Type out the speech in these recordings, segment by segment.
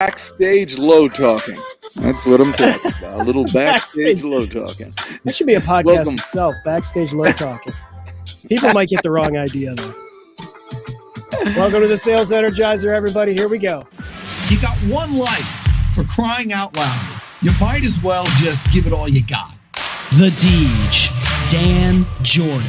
Backstage low talking. That's what I'm talking about. A little backstage low talking. That should be a podcast Welcome. itself. Backstage low talking. People might get the wrong idea though. Welcome to the Sales Energizer, everybody. Here we go. You got one life, for crying out loud. You might as well just give it all you got. The Deej, Dan Jordan.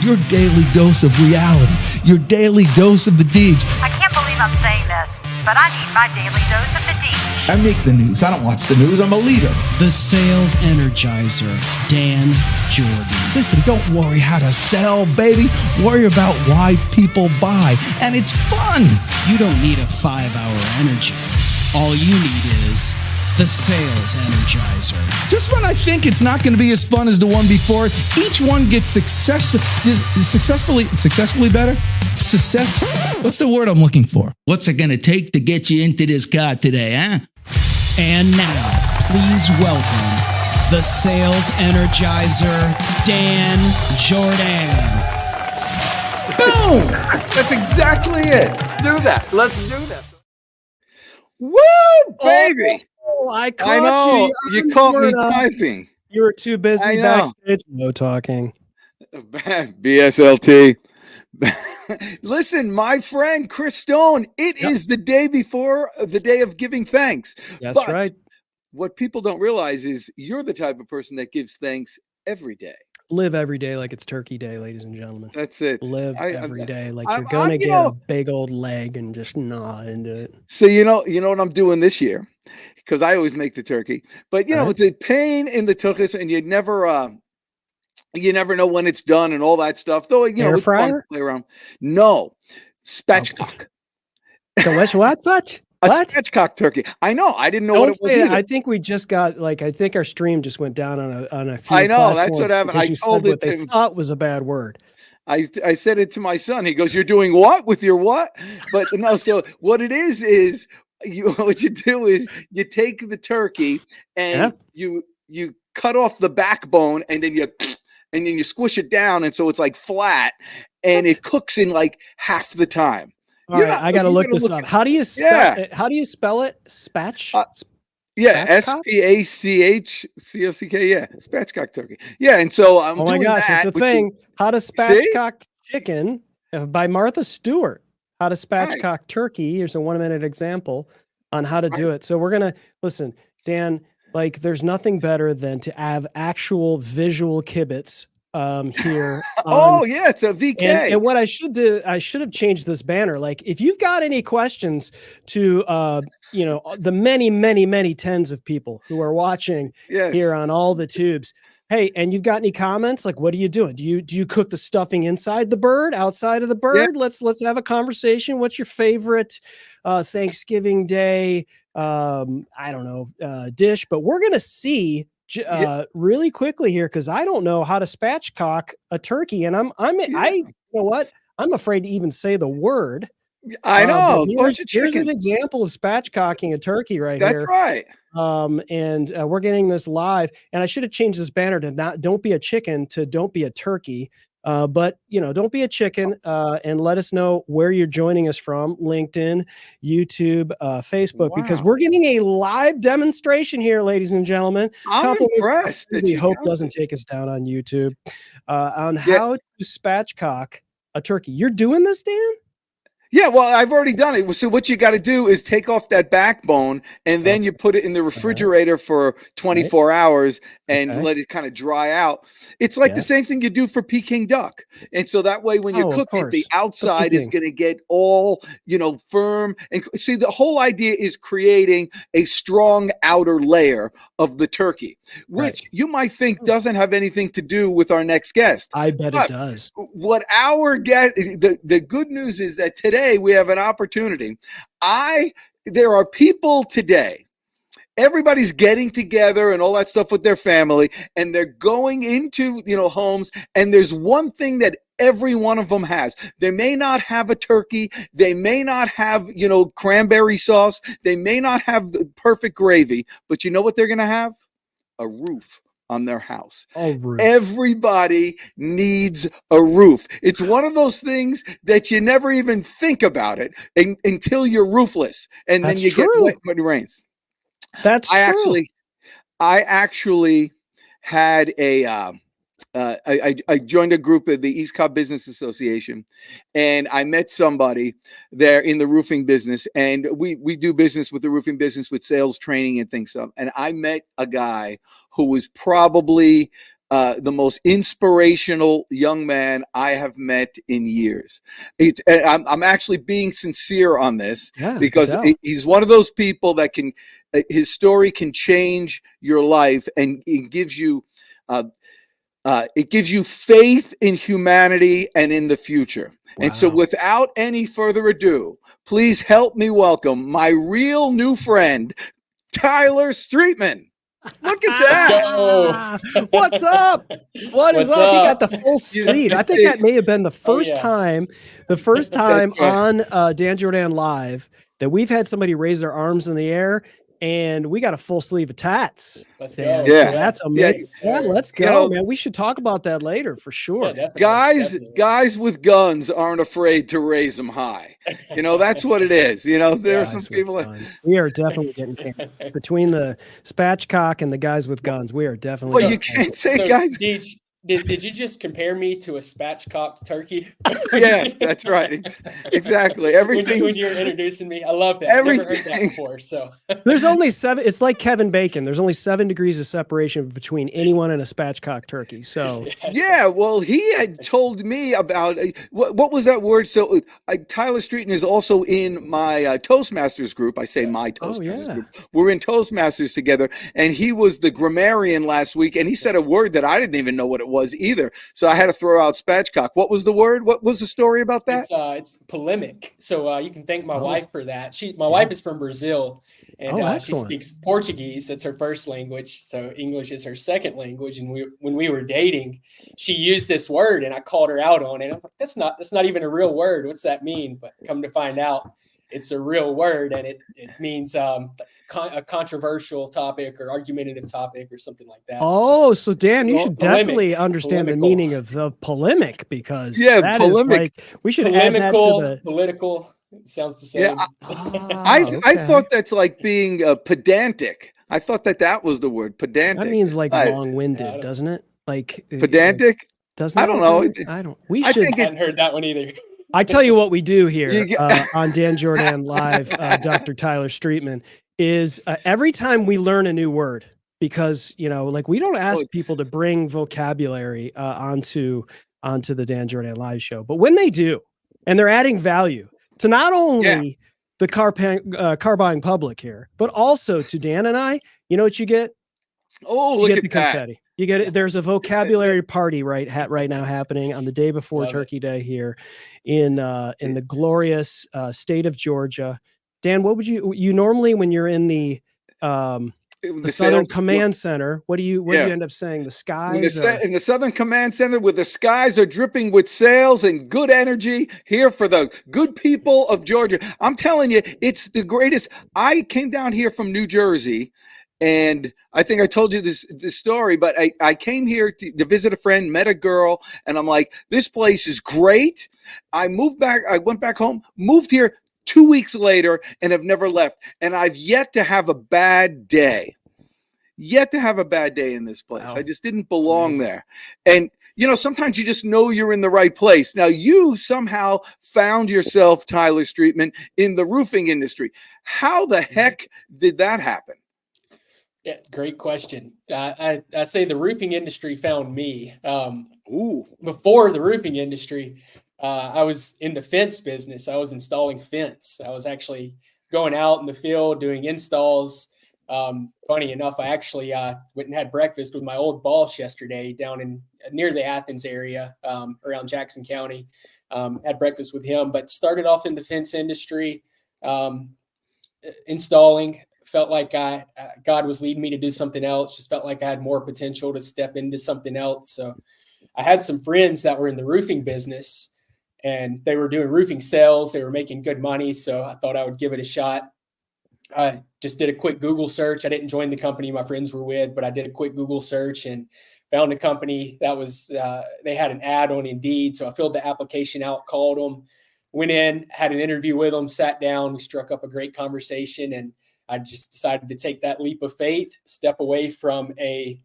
Your daily dose of reality. Your daily dose of the Deej. I can't believe I'm saying this, but I need my daily dose of the Deej. I make the news. I don't watch the news. I'm a leader. The Sales Energizer, Dan Jordan. Listen, don't worry how to sell, baby. Worry about why people buy. And it's fun. You don't need a 5-hour energy. All you need is the Sales Energizer. Just when I think it's not going to be as fun as the one before, each one gets successfully better. Success. What's the word I'm looking for? What's it going to take to get you into this car today, huh? And now, please welcome the Sales Energizer, Dan Jordan. Boom! That's exactly it. Do that. Let's do that. Woo, baby! Oh, I caught I know. you. You caught me typing. You were too busy I know. backstage low talking. BSLT. Listen, my friend Chris Stone, it is the day before the day of giving thanks. That's But right. what people don't realize is you're the type of person that gives thanks every day. Live every day like it's Turkey Day, ladies and gentlemen. That's it. Live every day like I'm- you're gonna I'm, you get know- a big old leg and just gnaw into it. So you know what I'm doing this year, because I always make the turkey. But Uh-huh. it's a pain in the tuchus, and you never know when it's done and all that stuff. Though Air it's fun to fryer? play around. No, spatchcock. So what? A What? spatchcock turkey. I know. I didn't know what Don't it was say it. either. I think we just got I think our stream just went down on a few I know, that's platforms what happened. because I you told said it what they to- thought was a bad word. I said it to my son. He goes, "You're doing what with your what?" But no. So what it is what you do is you take the turkey and you cut off the backbone and then you squish it down, and so it's like flat, and it cooks in like half the time. All right, I got to look this up. How do you spell it? How do you spell it? Spatch? Yeah, Spatchcock? SPACHCOCK. Yeah, spatchcock turkey. Yeah, and so I'm Oh my doing gosh, that. it's a which is- thing. How to Spatchcock Chicken by Martha Stewart. How to Spatchcock Turkey. Here's a 1-minute example on how to do it. So we're gonna listen, Dan. Like, there's nothing better than to have actual visual kibitz here. Oh yeah, it's a VK. And what I should do, I should have changed this banner. Like, if you've got any questions to, the many tens of people who are watching Yes. here on all the tubes. Hey, and you've got any comments? Like, what are you doing? Do you cook the stuffing inside the bird, outside of the bird? Let's have a conversation. What's your favorite Thanksgiving Day? I don't know, dish. But we're gonna see really quickly here, because I don't know how to spatchcock a turkey, and you know what? I'm afraid to even say the word. I know. Here's an example of spatchcocking a turkey right That's here. right. And we're getting this live, and I should have changed this banner to don't be a chicken to don't be a turkey. But don't be a chicken, and let us know where you're joining us from: LinkedIn, YouTube, Facebook, because we're getting a live demonstration here, ladies and gentlemen. I'm impressed. We hope doesn't take us down on YouTube on how to spatchcock a turkey. You're doing this, Dan? Yeah, well, I've already done it. So what you got to do is take off that backbone, and then you put it in the refrigerator for 24 hours and let it kind of dry out. It's like the same thing you do for Peking duck. And so that way, when you cook it, the outside is going to get all, firm. And see, the whole idea is creating a strong outer layer of the turkey, which you might think doesn't have anything to do with our next guest. I bet it does. What our guest, the good news is that today we have an opportunity. There are people today, everybody's getting together and all that stuff with their family, and they're going into, homes, and there's one thing that every one of them has. They may not have a turkey, they may not have, cranberry sauce, they may not have the perfect gravy, but you know what they're going to have? A roof on their house. Oh, roof. Everybody needs a roof. It's one of those things that you never even think about it until you're roofless, and That's then you get true. wet when it rains. That's true. I actually had I joined a group of the East Cobb Business Association, and I met somebody there in the roofing business, and we do business with the roofing business with sales training and things. And I met a guy who was probably the most inspirational young man I have met in years. I'm actually being sincere on this, because he's one of those people that his story can change your life, and it gives you faith in humanity and in the future. Wow. And so without any further ado, please help me welcome my real new friend, Tyler Streetman. Look at that. What's up? What's up? He got the full sleeve. I think that may have been the first time on Dan Jordan Live that we've had somebody raise their arms in the air, and we got a full sleeve of tats. Let's go. Yeah, so that's amazing. Yeah, let's go, man. We should talk about that later for sure. Yeah, guys with guns aren't afraid to raise them high. That's what it is. There are some people we are definitely getting canceled. Between the spatchcock and the guys with guns. We are definitely. Well, you can't say guys. Did you just compare me to a spatchcocked turkey? Yes, that's right. Exactly. Everything. When you're introducing me, I love that. I've never heard that before. So there's only 7. It's like Kevin Bacon. There's only 7 degrees of separation between anyone and a spatchcock turkey. So yeah, well, he had told me about what was that word? So Tyler Streetman is also in my Toastmasters group. I say my Toastmasters group. We're in Toastmasters together, and he was the grammarian last week, and he said a word that I didn't even know what it was either. So I had to throw out spatchcock. What was the word? What was the story about that? It's polemic. So you can thank my wife for that. My wife is from Brazil, and she speaks Portuguese. That's her first language. So English is her second language. And when we were dating, she used this word, and I called her out on it. I'm like, that's not even a real word. What's that mean? But come to find out, it's a real word, and it means a controversial topic or argumentative topic or something like that. Oh, so Dan, you should definitely understand the meaning of polemic, because polemic. We should add that to the political. Sounds the same. Yeah, I thought that's like being pedantic. I thought that was the word, pedantic. That means like long-winded, doesn't it? Like pedantic. Doesn't I don't know. I don't. I hadn't heard that one either. I tell you what we do here on Dan Jordan Live, Dr. Tyler Streetman, is every time we learn a new word, because we don't ask people to bring vocabulary onto the Dan Jordan Live show, but when they do, and they're adding value to not only the car buying public here, but also to Dan and I, you know what you get? Look at the confetti. That. You get it. There's a vocabulary party right now happening on the day before Turkey Day here in the glorious state of Georgia. Dan, what would you normally, when you're in the Southern Command Center, what do you end up saying? The skies in the Southern Command Center, where the skies are dripping with sales and good energy here for the good people of Georgia. I'm telling you, it's the greatest. I came down here from New Jersey, and I think I told you this story, but I came here to visit a friend, met a girl, and I'm like, this place is great. I moved back. I went back home, moved here 2 weeks later, and have never left. And I've yet to have a bad day. Yet to have a bad day in this place. Wow. I just didn't belong there. And, sometimes you just know you're in the right place. Now, you somehow found yourself, Tyler Streetman, in the roofing industry. How the heck did that happen? Yeah, great question. I say the roofing industry found me. Before the roofing industry, I was in the fence business. I was installing fence. I was actually going out in the field doing installs. Funny enough, I actually went and had breakfast with my old boss yesterday down near the Athens area, around Jackson County. Had breakfast with him, but started off in the fence industry, installing. Felt like God was leading me to do something else. Just felt like I had more potential to step into something else. So I had some friends that were in the roofing business, and they were doing roofing sales. They were making good money. So I thought I would give it a shot. I just did a quick Google search. I didn't join the company my friends were with, but I did a quick Google search and found a company that was, they had an ad on Indeed. So I filled the application out, called them, went in, had an interview with them, sat down, we struck up a great conversation. And I just decided to take that leap of faith, step away from a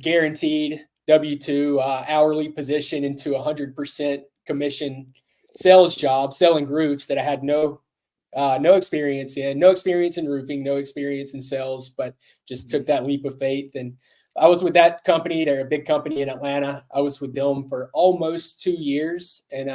guaranteed W-2 hourly position into 100% commission sales job, selling roofs that I had no experience in roofing, no experience in sales, but just took that leap of faith. And I was with that company. They're a big company in Atlanta. I was with them for almost 2 years, and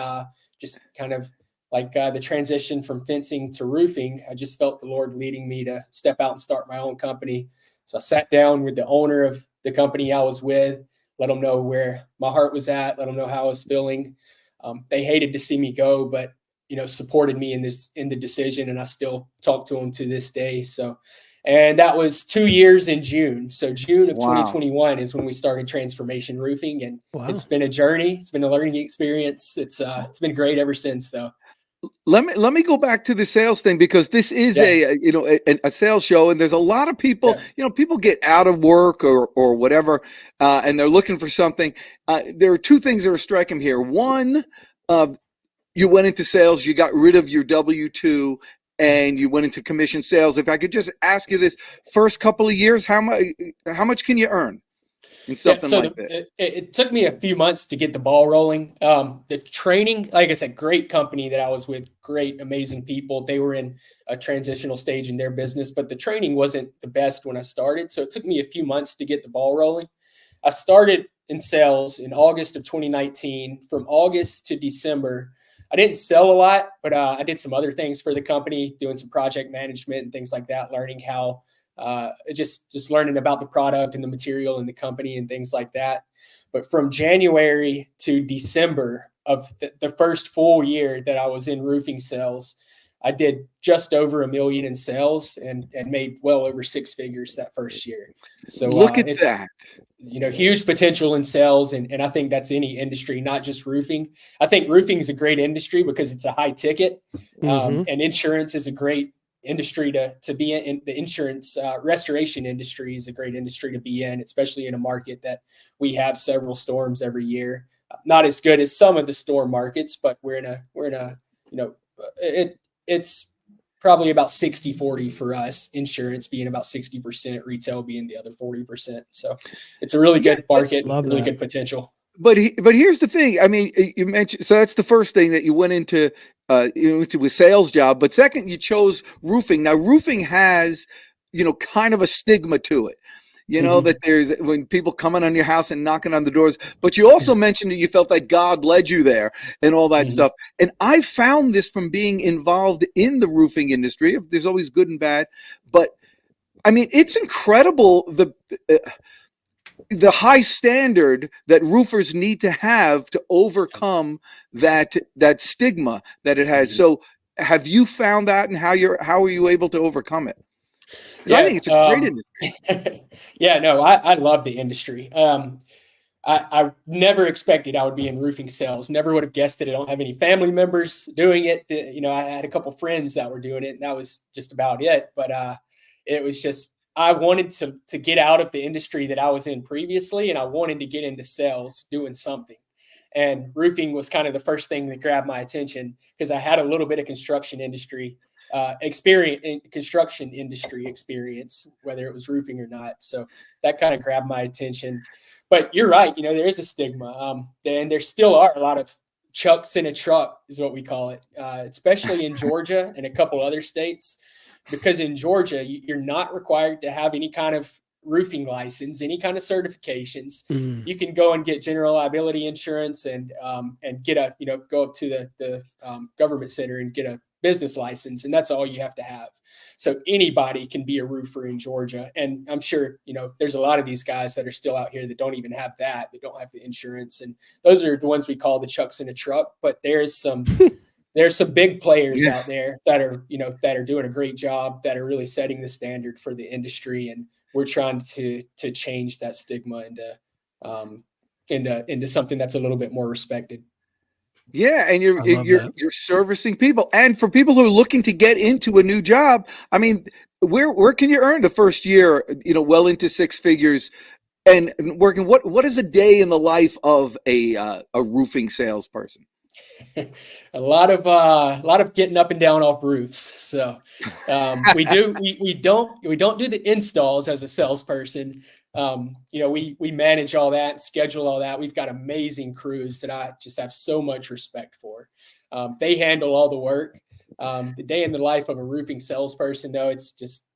just kind of like the transition from fencing to roofing, I just felt the Lord leading me to step out and start my own company. So I sat down with the owner of the company I was with, let them know where my heart was at, let them know how I was feeling. They hated to see me go, but supported me in the decision, and I still talk to them to this day. So, and that was 2 years in June. So June of 2021 is when we started Transformation Roofing, and it's been a journey. It's been a learning experience. It's been great ever since, though. Let me go back to the sales thing, because this is a sales show, and there's a lot of people, people get out of work or whatever, and they're looking for something. There are two things that are striking here. One, you went into sales, you got rid of your W-2, and you went into commission sales. If I could just ask you this, first couple of years, how much can you earn in something like this? It took me a few months to get the ball rolling. The training, like I said, great company that I was with, great, amazing people. They were in a transitional stage in their business, but the training wasn't the best when I started. So it took me a few months to get the ball rolling. I started in sales in August of 2019. From August to December, I didn't sell a lot, but I did some other things for the company, doing some project management and things like that, learning how, just learning about the product and the material and the company and things like that. But from January to December of the first full year that I was in roofing sales, I did just over $1 million in sales and made well over six figures that first year. So look at that. Huge potential in sales. And I think that's any industry, not just roofing. I think roofing is a great industry because it's a high ticket, and insurance is a great industry to be in. The insurance restoration industry is a great industry to be in, especially in a market that we have several storms every year. Not as good as some of the storm markets, but we're in a it's probably about 60-40 for us, insurance being about 60%, retail being the other 40%. So it's a really good market, really good potential. But here's the thing. I mean, you mentioned, so that's the first thing that you went into, into a sales job. But second, you chose roofing. Now, roofing has, kind of a stigma to it. That there's, when people coming on your house and knocking on the doors, but you also mentioned that you felt like God led you there and all that stuff. And I found this from being involved in the roofing industry. There's always good and bad, but I mean, it's incredible the high standard that roofers need to have to overcome that stigma that it has. So have you found that, and how are you able to overcome it? I think it's a great industry. I love the industry. I never expected I would be in roofing sales. Never would have guessed it. I don't have any family members doing it. I had a couple friends that were doing it, and that was just about it. But it was just, I wanted to get out of the industry that I was in previously, and I wanted to get into sales, doing something. And roofing was kind of the first thing that grabbed my attention, because I had a little bit of construction industry experience, whether it was roofing or not. So that kind of grabbed my attention. But you're right, there is a stigma, and there still are a lot of chucks in a truck is what we call it, especially in Georgia and a couple other states, because in Georgia, you're not required to have any kind of roofing license, any kind of certifications. You can go and get general liability insurance and get go up to the government center and get a business license, and that's all you have to have. So anybody can be a roofer in Georgia. And I'm sure, there's a lot of these guys that are still out here that don't even have that. They don't have the insurance. And those are the ones we call the chucks in a truck. But there's some big players out there that are, that are doing a great job, that are really setting the standard for the industry. And we're trying to change that stigma into something that's a little bit more respected. Yeah, and you're servicing people, and for people who are looking to get into a new job, I mean, where can you earn the first year, well into six figures and working? What is a day in the life of a roofing salesperson? A lot of getting up and down off roofs. So we don't do the installs as a salesperson. We manage all that, schedule all that. We've got amazing crews that I just have so much respect for. They handle all the work. The day in the life of a roofing salesperson, though, it's just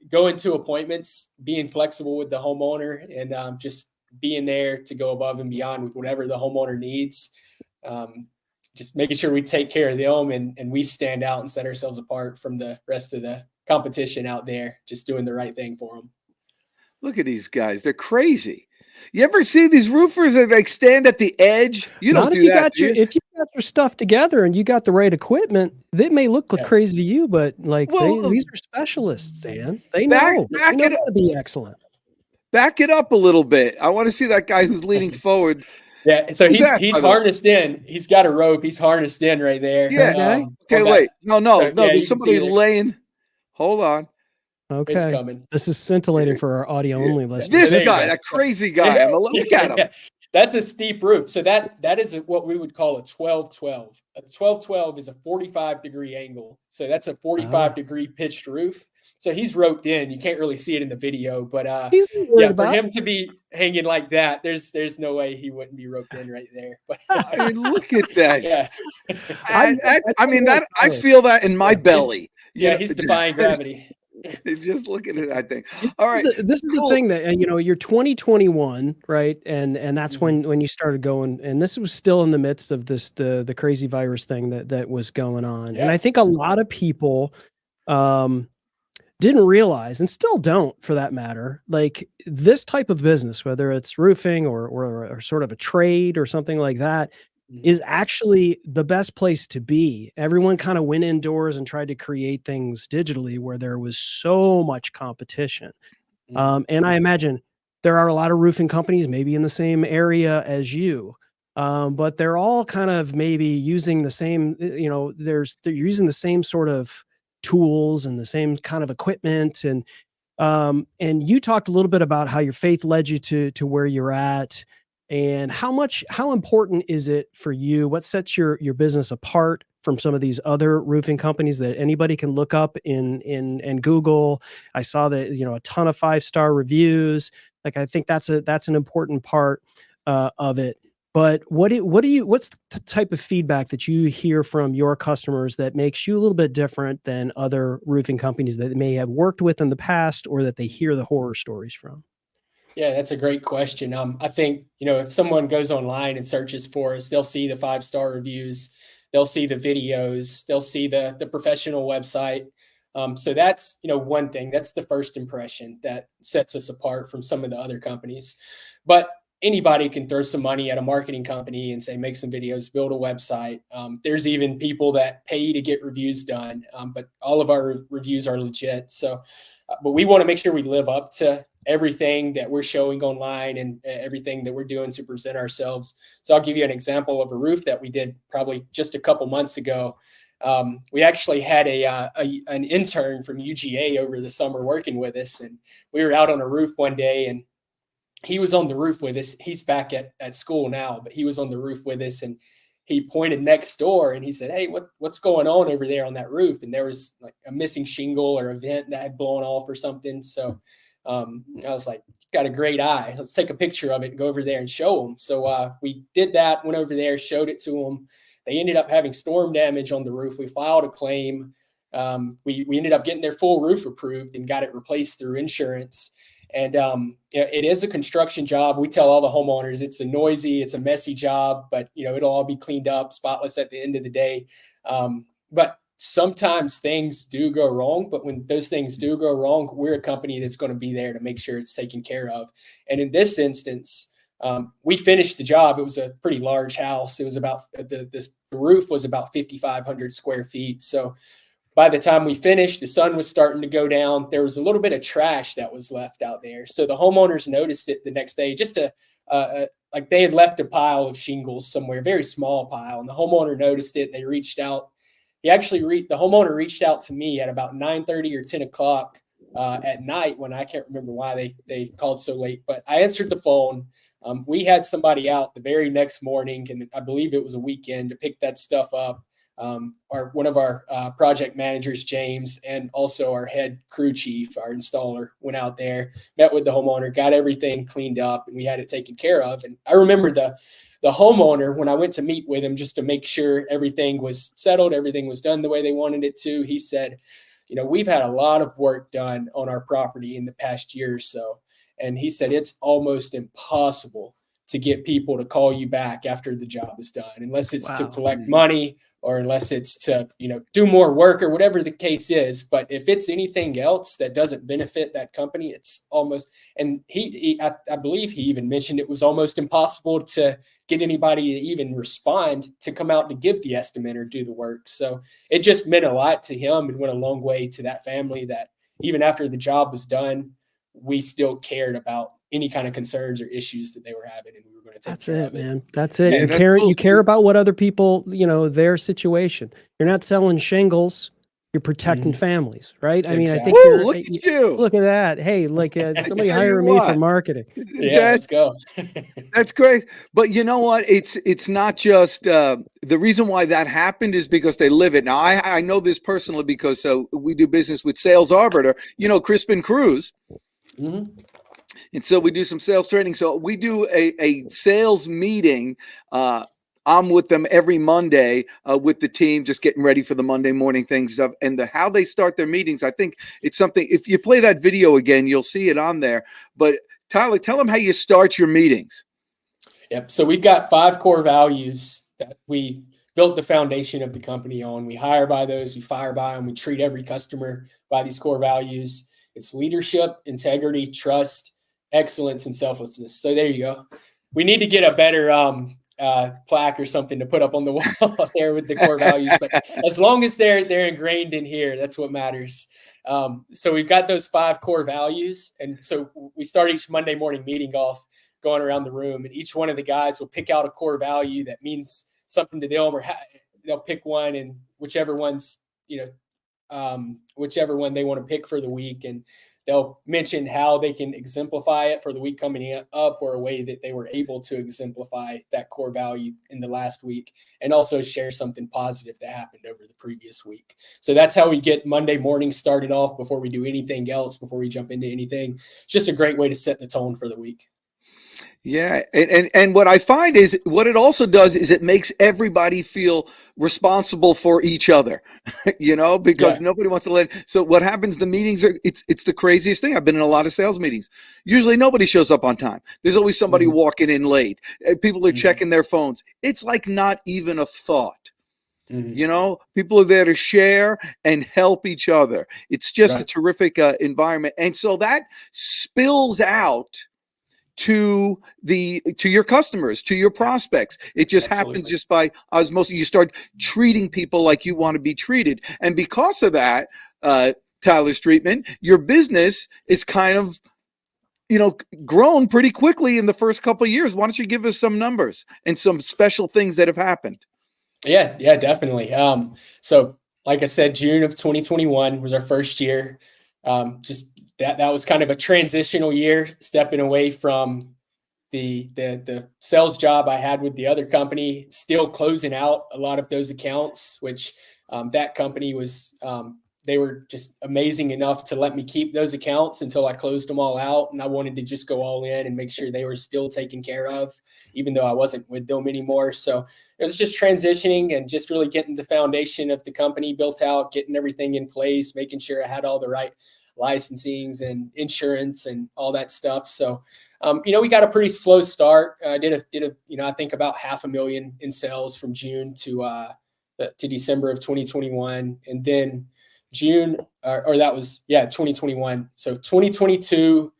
going to appointments, being flexible with the homeowner, and just being there to go above and beyond with whatever the homeowner needs. Just making sure we take care of them and we stand out and set ourselves apart from the rest of the competition out there, just doing the right thing for them. Look at these guys. They're crazy. You ever see these roofers that like stand at the edge? You don't do that. If you got your stuff together and you got the right equipment, they may look crazy to you, but these are specialists, Dan. They know. They know how to be excellent. Back it up a little bit. I want to see that guy who's leaning forward. Yeah, and so he's harnessed in. He's got a rope. He's harnessed in right there. Yeah. Okay, wait. No. There's somebody laying. Hold on. Okay. It's coming. This is scintillating for our audio only listeners. This guy, that crazy guy. Look at him. That's a steep roof. So that is what we would call a 12-12. A 12-12 is a 45-degree angle. So that's a 45-degree pitched roof. So he's roped in. You can't really see it in the video, but for him to be hanging like that, there's no way he wouldn't be roped in right there. But I mean, look at that. Yeah. I feel that in my belly. He's defying gravity. Just looking at that thing. All right. This is the thing that, you're 2021, right? And that's when you started going, and this was still in the midst of the crazy virus thing that was going on. Yeah. And I think a lot of people didn't realize, and still don't for that matter, like this type of business, whether it's roofing or sort of a trade or something like that, is actually the best place to be. Everyone kind of went indoors and tried to create things digitally where there was so much competition. And I imagine there are a lot of roofing companies maybe in the same area as you, but they're all kind of maybe using the same, they're using the same sort of tools and the same kind of equipment. And you talked a little bit about how your faith led you to where you're at. And how important is it for you? What sets your business apart from some of these other roofing companies that anybody can look up in Google? I saw that, a ton of 5-star reviews. Like, I think that's an important part of it. But what's the type of feedback that you hear from your customers that makes you a little bit different than other roofing companies that they may have worked with in the past, or that they hear the horror stories from? Yeah, that's a great question. I think, if someone goes online and searches for us, they'll see the 5-star reviews, they'll see the videos, they'll see the professional website. So that's, one thing. That's the first impression that sets us apart from some of the other companies. But anybody can throw some money at a marketing company and say, make some videos, build a website. There's even people that pay to get reviews done, but all of our reviews are legit. So, but we want to make sure we live up to everything that we're showing online and everything that we're doing to present ourselves. So I'll give you an example of a roof that we did probably just a couple months ago. We actually had an intern from UGA over the summer working with us, and we were out on a roof one day, and he was on the roof with us. He's back at school now, but he was on the roof with us, and he pointed next door and he said, "Hey, what's going on over there on that roof?" And there was like a missing shingle or a vent that had blown off or something. So I was like, "You've got a great eye. Let's take a picture of it and go over there and show them." So we did that, went over there, showed it to them. They ended up having storm damage on the roof. We filed a claim. We ended up getting their full roof approved and got it replaced through insurance. And it is a construction job. We tell all the homeowners it's a messy job, but it'll all be cleaned up, spotless at the end of the day. But sometimes things do go wrong. But when those things do go wrong, we're a company that's going to be there to make sure it's taken care of. And in this instance, we finished the job. It was a pretty large house. It was about the roof was about 5,500 square feet. So by the time we finished, the sun was starting to go down. There was a little bit of trash that was left out there. So the homeowners noticed it the next day, just like they had left a pile of shingles somewhere, a very small pile. And the homeowner noticed it. They reached out the homeowner reached out to me at about 9:30 or 10 o'clock at night, when I can't remember why they called so late, but I answered the phone. We had somebody out the very next morning, and I believe it was a weekend, to pick that stuff up. One of our project managers, James, and also our head crew chief, our installer, went out there, met with the homeowner, got everything cleaned up, and we had it taken care of. And I remember the homeowner, when I went to meet with him just to make sure everything was settled, everything was done the way they wanted it to, he said, we've had a lot of work done on our property in the past year or so. And he said, it's almost impossible to get people to call you back after the job is done, unless it's to collect money, or unless it's to, do more work, or whatever the case is. But if it's anything else that doesn't benefit that company, it's almost, and I believe he even mentioned it was almost impossible to get anybody to even respond to come out to give the estimate or do the work. So it just meant a lot to him, and went a long way to that family, that even after the job was done, we still cared about any kind of concerns or issues that they were having, and we were going to take care of it. Man. That's it. Yeah, You care about what other people, their situation. You're not selling shingles. You're protecting families, right? I mean, I think look at you. Look at that. Hey, like somebody hire me for marketing. Yeah, let's go. That's great. But you know what? It's not just the reason why that happened is because they live it. Now, I know this personally because we do business with Sales Arbiter, Crispin Cruz. Mm-hmm. And so we do some sales training. So we do a sales meeting. I'm with them every Monday with the team, just getting ready for the Monday morning things. And how they start their meetings, I think it's something, if you play that video again, you'll see it on there. But Tyler, tell them how you start your meetings. Yep. So we've got 5 core values that we built the foundation of the company on. We hire by those, we fire by them, we treat every customer by these core values. It's leadership, integrity, trust, excellence, and selflessness. So there you go. We need to get a better plaque or something to put up on the wall there with the core values. But as long as they're ingrained in here, that's what matters. So we've got those 5 core values. And so we start each Monday morning meeting off going around the room, and each one of the guys will pick out a core value that means something to them, or they'll pick one, and whichever one's, whichever one they want to pick for the week, and they'll mention how they can exemplify it for the week coming up, or a way that they were able to exemplify that core value in the last week, and also share something positive that happened over the previous week. So that's how we get Monday morning started off before we do anything else, before we jump into anything. It's just a great way to set the tone for the week. Yeah. And what I find is what it also does is it makes everybody feel responsible for each other, because nobody wants to so what happens, the meetings it's the craziest thing. I've been in a lot of sales meetings. Usually nobody shows up on time. There's always somebody walking in late. People are checking their phones. It's like not even a thought. People are there to share and help each other. It's just a terrific environment. And so that spills out to your customers, to your prospects. It just happens just by osmosis. You start treating people like you want to be treated. And because of that, Tyler Streetman, your business is kind of, grown pretty quickly in the first couple of years. Why don't you give us some numbers and some special things that have happened? Yeah, definitely. So like I said, June of 2021 was our first year. Just that was kind of a transitional year, stepping away from the sales job I had with the other company, still closing out a lot of those accounts, which that company was, they were just amazing enough to let me keep those accounts until I closed them all out. And I wanted to just go all in and make sure they were still taken care of, even though I wasn't with them anymore. So it was just transitioning and just really getting the foundation of the company built out, getting everything in place, making sure I had all the right licensings and insurance and all that stuff. So, we got a pretty slow start. I did a, I think about $500,000 in sales from June to December of 2021. And then June, or that was, 2021. So 2022,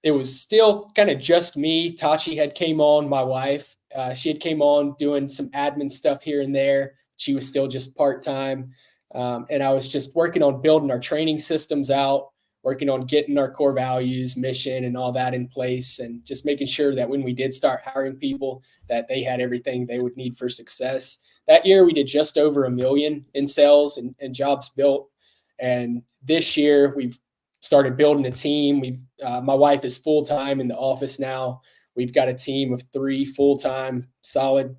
it was still kind of just me. Taty had came on, my wife. She had came on doing some admin stuff here and there. She was still just part-time. And I was just working on building our training systems out, working on getting our core values, mission, and all that in place, and just making sure that when we did start hiring people, that they had everything they would need for success. That year, we did just over $1 million in sales and jobs built. And this year, we've started building a team. My wife is full-time in the office now. We've got a team of 3 full-time, solid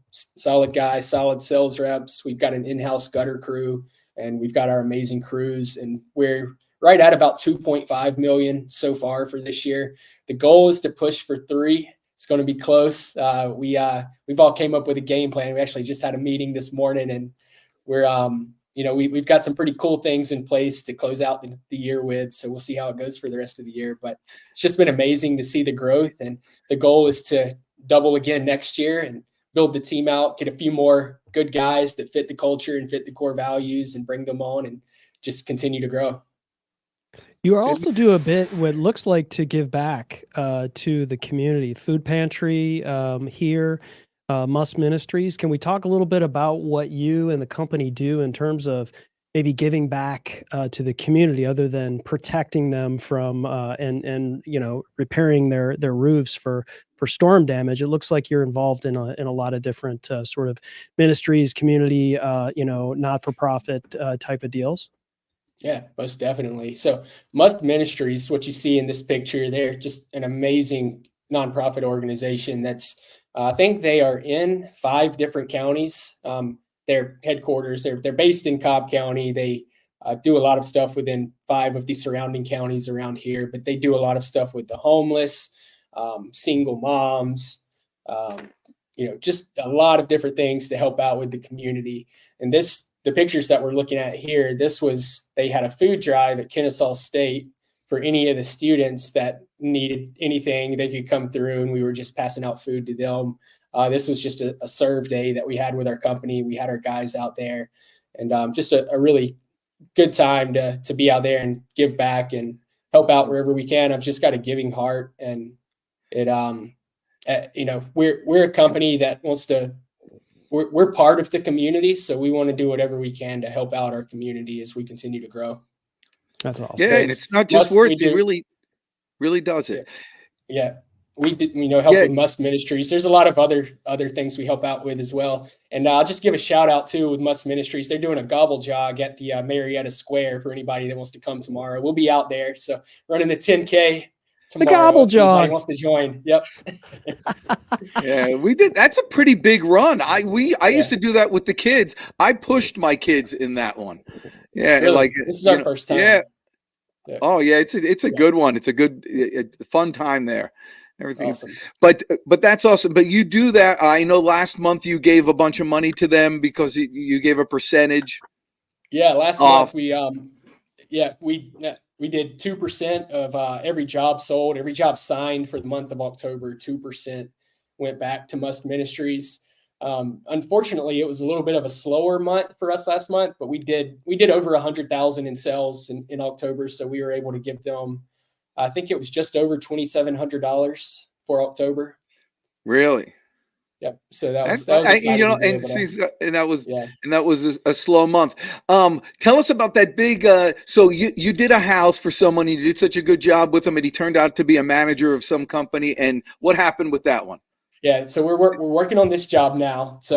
guys, solid sales reps. We've got an in-house gutter crew, and we've got our amazing crews. And we're right at about 2.5 million so far for this year. The goal is to push for 3. It's going to be close. We've all came up with a game plan. We actually just had a meeting this morning, and we're we've got some pretty cool things in place to close out the year with. So we'll see how it goes for the rest of the year. But it's just been amazing to see the growth, and the goal is to double again next year and build the team out, get a few more good guys that fit the culture and fit the core values, and bring them on and just continue to grow. You also do a bit what looks like to give back to the community, food pantry here, Must Ministries. Can we talk a little bit about what you and the company do in terms of maybe giving back to the community, other than protecting them from and repairing their roofs for storm damage? It looks like you're involved in a lot of different sort of ministries, community, not-for-profit type of deals. Yeah, most definitely. So Must Ministries, what you see in this picture, they're just an amazing nonprofit organization that's, I think they are in 5 different counties. Their headquarters, they're based in Cobb County. They do a lot of stuff within 5 of the surrounding counties around here, but they do a lot of stuff with the homeless, single moms, just a lot of different things to help out with the community. And the pictures that we're looking at here, they had a food drive at Kennesaw State for any of the students that needed anything. They could come through, and we were just passing out food to them. This was just a serve day that we had with our company. We had our guys out there, and just a really good time to be out there and give back and help out wherever we can. I've just got a giving heart, and we're a company that wants to. We're part of the community, so we want to do whatever we can to help out our community as we continue to grow. That's awesome. Yeah, So and it's not just words; it really does it. Yeah. We help with Must Ministries. There's a lot of other things we help out with as well. And I'll just give a shout out too with Must Ministries. They're doing a gobble jog at the Marietta Square for anybody that wants to come tomorrow. We'll be out there. So running the 10K tomorrow. The gobble jog. Anybody wants to join? Yep. Yeah, we did. That's a pretty big run. I used to do that with the kids. I pushed my kids in that one. Yeah, really? This is our first time. Yeah. Oh yeah, it's a good one. It's a good fun time there. Everything. Awesome. But that's awesome. But you do that. I know last month you gave a bunch of money to them because you gave a percentage. Yeah, last month we did 2% of every job sold, every job signed for the month of October. 2% went back to Must Ministries. Unfortunately, it was a little bit of a slower month for us last month, but we did over 100,000 in sales in October, so we were able to give them. I think it was just over $2,700 for October. Really? Yep. So that was exciting. And that was a slow month. Tell us about that big. So you did a house for someone. You did such a good job with him, and he turned out to be a manager of some company. And what happened with that one? Yeah. So we're working on this job now. It's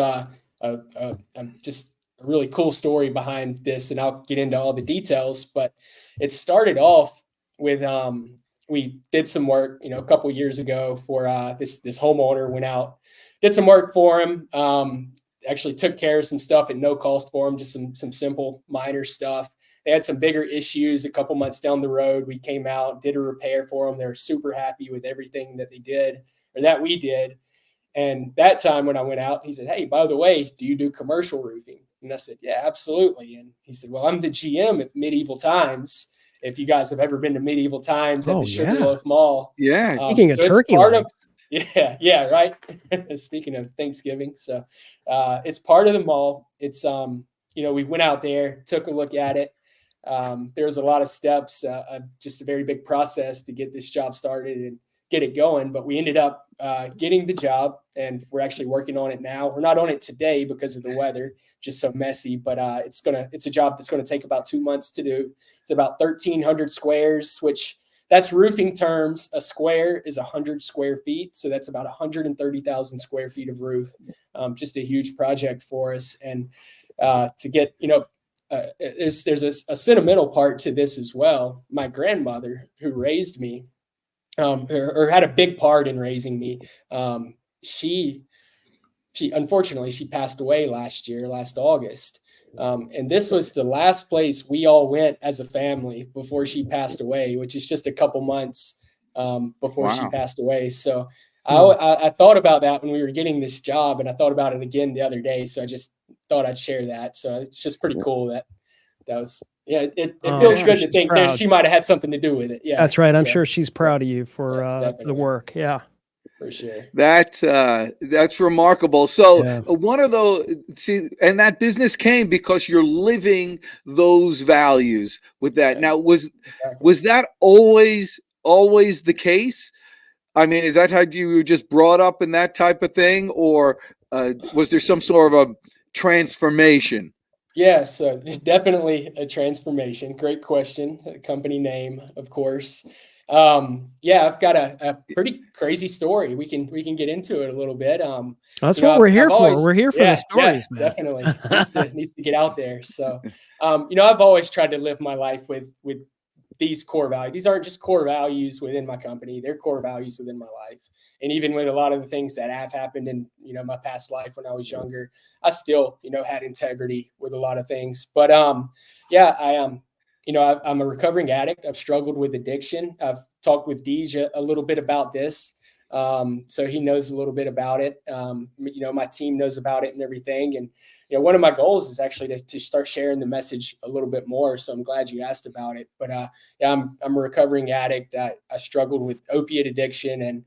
just a really cool story behind this, and I'll get into all the details. But it started off with we did some work, a couple of years ago for this homeowner. Went out, did some work for him. Actually took care of some stuff at no cost for him, just some simple minor stuff. They had some bigger issues a couple months down the road. We came out, did a repair for them. They were super happy with everything that they did, or that we did. And that time when I went out, he said, "Hey, by the way, do you do commercial roofing?" And I said, "Yeah, absolutely." And he said, "Well, I'm the GM at Medieval Times. If you guys have ever been to Medieval Times at the Sugarloaf Mall." Yeah. Speaking of turkey. Yeah, right. Speaking of Thanksgiving. So it's part of the mall. It's, we went out there, took a look at it. There was a lot of steps, just a very big process to get this job started and get it going. But we ended up getting the job. and we're actually working on it now. We're not on it today because of the weather, just so messy, but it's a job that's going to take about 2 months to do. It's about 1,300 squares, which that's roofing terms. A square is 100 square feet. So that's about 130,000 square feet of roof. Just a huge project for us. And to get, there's a sentimental part to this as well. My grandmother, who raised me, or had a big part in raising me, she unfortunately, she passed away last August. And this was the last place we all went as a family before she passed away, which is just a couple months before she passed away. So I thought about that when we were getting this job, and I thought about it again the other day. So I just thought I'd share that. So it's just pretty cool that was, it feels good to think that she might've had something to do with it. Yeah, that's right. I'm sure she's proud of you for the work. Yeah. For sure. That's remarkable. So one of those, and that business came because you're living those values with that. Now, was that always the case? I mean, is that how you were just brought up in that type of thing, or was there some sort of a transformation? Yeah, so definitely a transformation. Great question. Company name, of course. I've got a pretty crazy story. We can get into it a little bit. That's what we're here for. We're here for the stories, man. Definitely needs to get out there. So, I've always tried to live my life with these core values. These aren't just core values within my company; they're core values within my life. And even with a lot of the things that have happened in my past life when I was younger, I still had integrity with a lot of things. But I'm a recovering addict. I've struggled with addiction. I've talked with Deej a little bit about this. So he knows a little bit about it. My team knows about it and everything. And, one of my goals is actually to start sharing the message a little bit more. So I'm glad you asked about it. But I'm a recovering addict. I struggled with opiate addiction. And,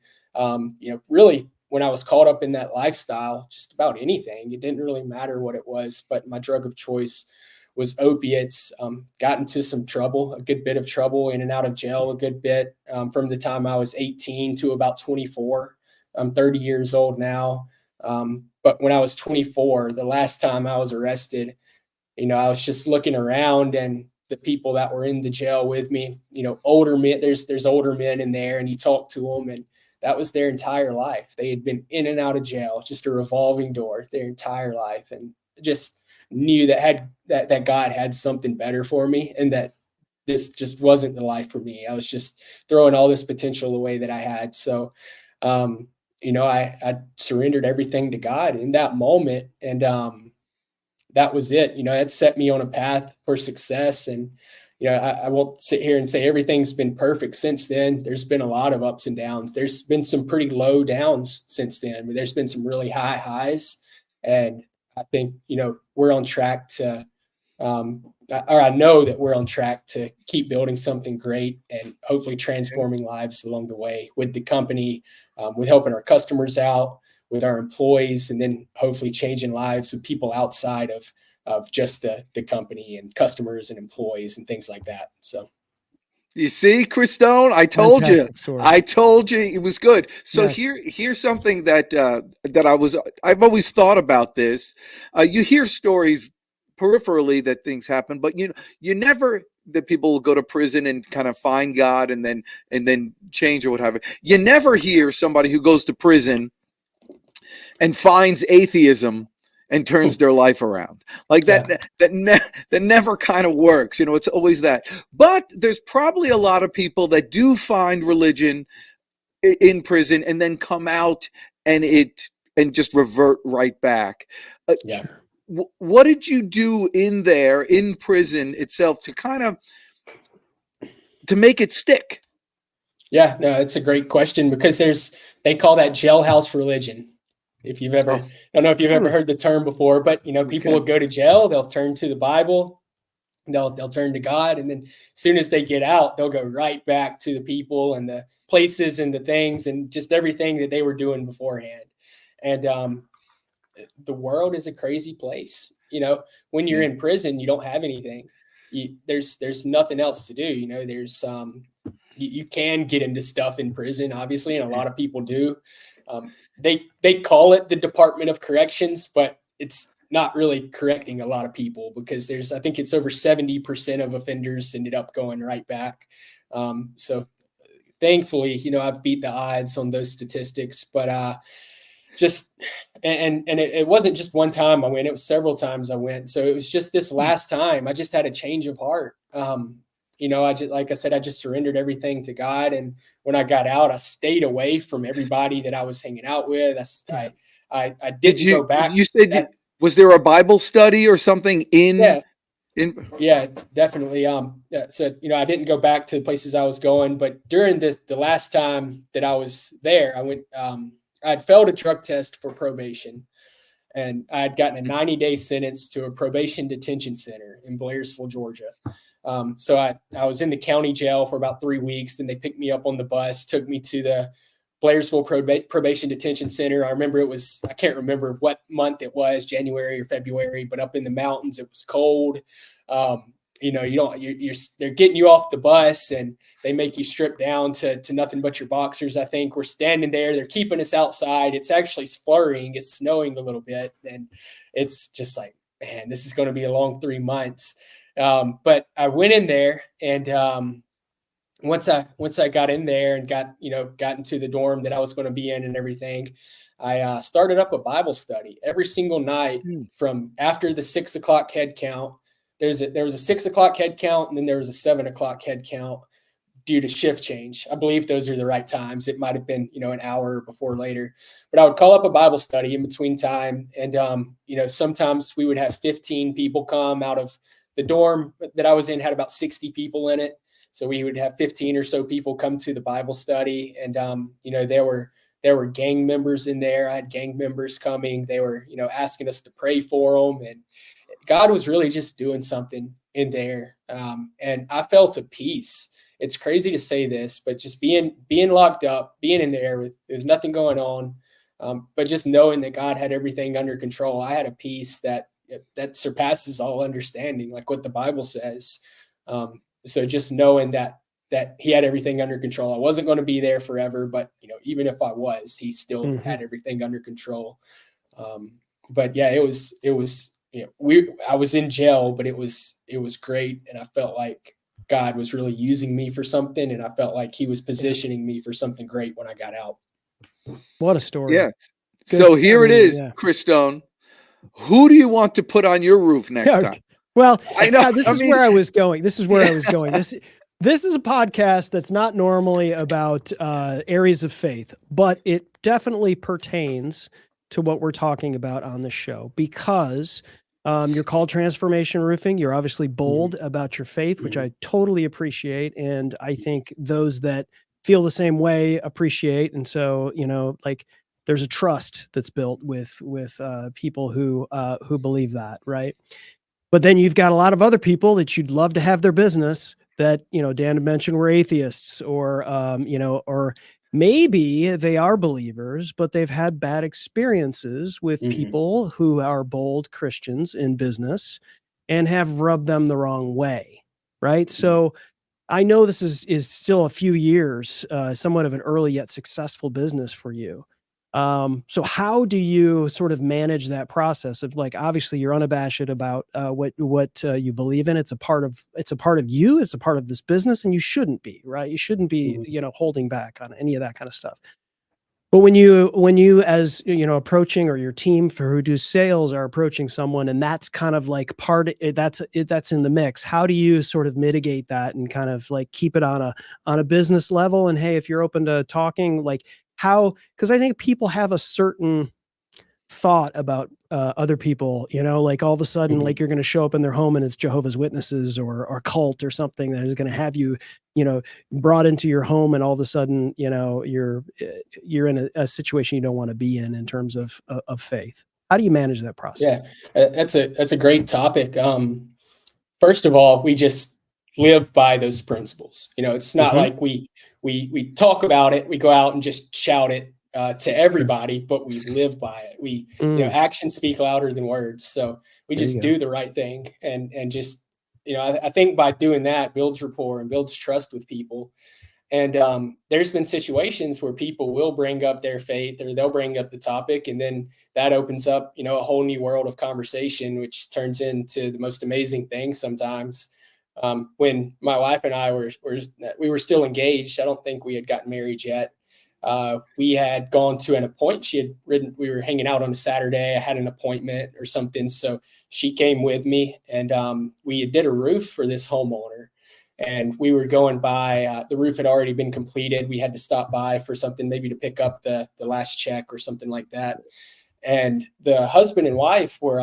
really when I was caught up in that lifestyle, just about anything, it didn't really matter what it was. But my drug of choice was opiates. Got into some trouble, a good bit of trouble, in and out of jail a good bit, from the time I was 18 to about 24. I'm 30 years old now. But when I was 24, the last time I was arrested, I was just looking around, and the people that were in the jail with me, older men, there's older men in there, and you talk to them, and that was their entire life. They had been in and out of jail, just a revolving door their entire life. And just knew that God had something better for me, and that this just wasn't the life for me. I was just throwing all this potential away that I had. So, I surrendered everything to God in that moment. And, that was it. It set me on a path for success. And, I won't sit here and say everything's been perfect since then. There's been a lot of ups and downs. There's been some pretty low downs since then, but there's been some really high highs. And I think, we're on track to, or I know that we're on track to keep building something great and hopefully transforming lives along the way with the company, with helping our customers out, with our employees, and then hopefully changing lives with people outside of just the company and customers and employees and things like that. So. You see, Chris Stone, I told you it was good. So here's something that I've always thought about this. You hear stories peripherally that things happen, but you never, that people will go to prison and kind of find God and then change or whatever. You never hear somebody who goes to prison and finds atheism and turns their life around like that. That never kind of works. It's always that. But there's probably a lot of people that do find religion in prison and then come out and just revert right back. What did you do in prison itself to kind of to make it stick? Yeah, no, it's a great question, because they call that jailhouse religion. If you've ever, I don't know if you've ever heard the term before, but people will go to jail, they'll turn to the Bible, they'll turn to God, and then as soon as they get out, they'll go right back to the people and the places and the things and just everything that they were doing beforehand. And the world is a crazy place. When you're in prison, you don't have anything. There's nothing else to do. There's you can get into stuff in prison, obviously, and a lot of people do. They call it the Department of Corrections, but it's not really correcting a lot of people, because I think it's over 70% of offenders ended up going right back. So thankfully, I've beat the odds on those statistics, but it wasn't just one time I went, it was several times I went. So it was just this last time I just had a change of heart. Like I said, I just surrendered everything to God. And when I got out, I stayed away from everybody that I was hanging out with. I didn't go back. You said, was there a Bible study or something in? Yeah, definitely. So, I didn't go back to the places I was going, but during the last time that I was there, I went, I'd failed a drug test for probation, and I had gotten a 90-day sentence to a probation detention center in Blairsville, Georgia. So I was in the county jail for about 3 weeks. Then they picked me up on the bus, took me to the Blairsville probation detention center. I can't remember what month it was, January or February, but up in the mountains, it was cold. They're getting you off the bus and they make you strip down to nothing but your boxers. I think we're standing there. They're keeping us outside. It's actually flurrying. It's snowing a little bit. And it's just like, man, this is going to be a long 3 months. But I went in there, and once I got in there and got into the dorm that I was going to be in and everything, I started up a Bible study every single night from after the 6 o'clock head count. There was a 6 o'clock head count, and then there was a 7 o'clock head count due to shift change. I believe those are the right times. It might've been, an hour before or later, but I would call up a Bible study in between time. And, sometimes we would have 15 people come out of the dorm that I was in, had about 60 people in it. So we would have 15 or so people come to the Bible study. And, there were gang members in there. I had gang members coming. They were, asking us to pray for them. And God was really just doing something in there. And I felt a peace. It's crazy to say this, but just being locked up, being in there with nothing going on, but just knowing that God had everything under control. I had a peace that surpasses all understanding, like what the Bible says. So just knowing that he had everything under control. I wasn't going to be there forever, but even if I was, he still had everything under control. But yeah, it was I was in jail, but it was great. And I felt like God was really using me for something. And I felt like he was positioning me for something great when I got out. What a story. Yeah. So here it is, Chris Stone. Who do you want to put on your roof next time? Well, I know. This is where I was going. This is a podcast that's not normally about areas of faith, but it definitely pertains to what we're talking about on the show, because you're called Transformation Roofing. You're obviously bold about your faith, which I totally appreciate. And I think those that feel the same way appreciate. And so, there's a trust that's built with people who believe that, right? But then you've got a lot of other people that you'd love to have their business that, Dan had mentioned were atheists, or maybe they are believers, but they've had bad experiences with people who are bold Christians in business and have rubbed them the wrong way, right? So I know this is still a few years, somewhat of an early yet successful business for you. So how do you sort of manage that process of, like, obviously you're unabashed about what you believe in. It's a part of you. It's a part of this business, and you shouldn't be, right? You shouldn't be, holding back on any of that kind of stuff. But when you as approaching, or your team who do sales are approaching someone, and that's kind of like that's in the mix. How do you sort of mitigate that and kind of like keep it on a business level? And hey, if you're open to talking, like, how, because I think people have a certain thought about other people, like all of a sudden, like you're going to show up in their home and it's Jehovah's Witnesses or a cult or something that is going to have you, brought into your home, and all of a sudden, you're in a situation you don't want to be in terms of faith. How do you manage that process? Yeah, that's a great topic. First of all, we just live by those principles. It's not like we talk about it, we go out and just shout it to everybody, but we live by it. Actions speak louder than words. So we just do the right thing, and just, I think by doing that builds rapport and builds trust with people. And there's been situations where people will bring up their faith, or they'll bring up the topic, and then that opens up, you know, a whole new world of conversation, which turns into the most amazing things sometimes. When my wife and I we were still engaged, I don't think we had gotten married yet. We had gone to an appointment. We were hanging out on a Saturday. I had an appointment or something. So she came with me, and we did a roof for this homeowner. And we were going by, the roof had already been completed. We had to stop by for something, maybe to pick up the last check or something like that. And the husband and wife were,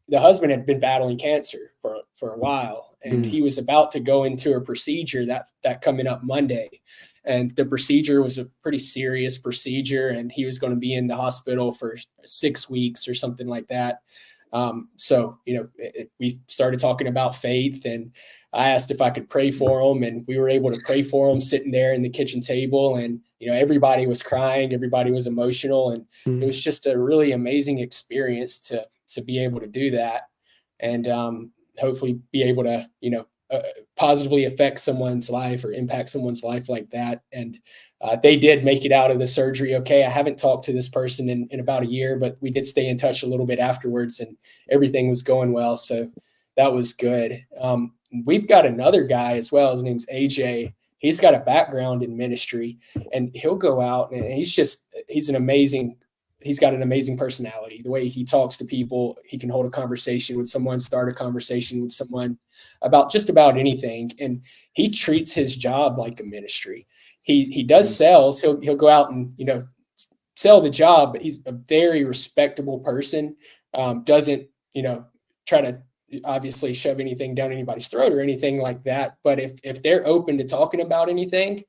the husband had been battling cancer for a while, and he was about to go into a procedure that coming up Monday. And the procedure was a pretty serious procedure, and he was going to be in the hospital for 6 weeks or something like that. So, you know, we started talking about faith, and I asked if I could pray for him, and we were able to pray for him sitting there in the kitchen table. And, you know, everybody was crying, everybody was emotional, and it was just a really amazing experience to be able to do that. And, hopefully be able to, you know, positively affect someone's life or impact someone's life like that. And they did make it out of the surgery okay. I haven't talked to this person in about a year, but we did stay in touch a little bit afterwards, and everything was going well. So that was good. We've got another guy as well. His name's AJ. He's got a background in ministry, and he'll go out, and he's got an amazing personality. The way he talks to people, he can hold a conversation with someone, start a conversation with someone about just about anything. And he treats his job like a ministry. He does sales. He'll go out and, you know, sell the job, but he's a very respectable person. Doesn't, you know, try to obviously shove anything down anybody's throat or anything like that. But if they're open to talking about anything,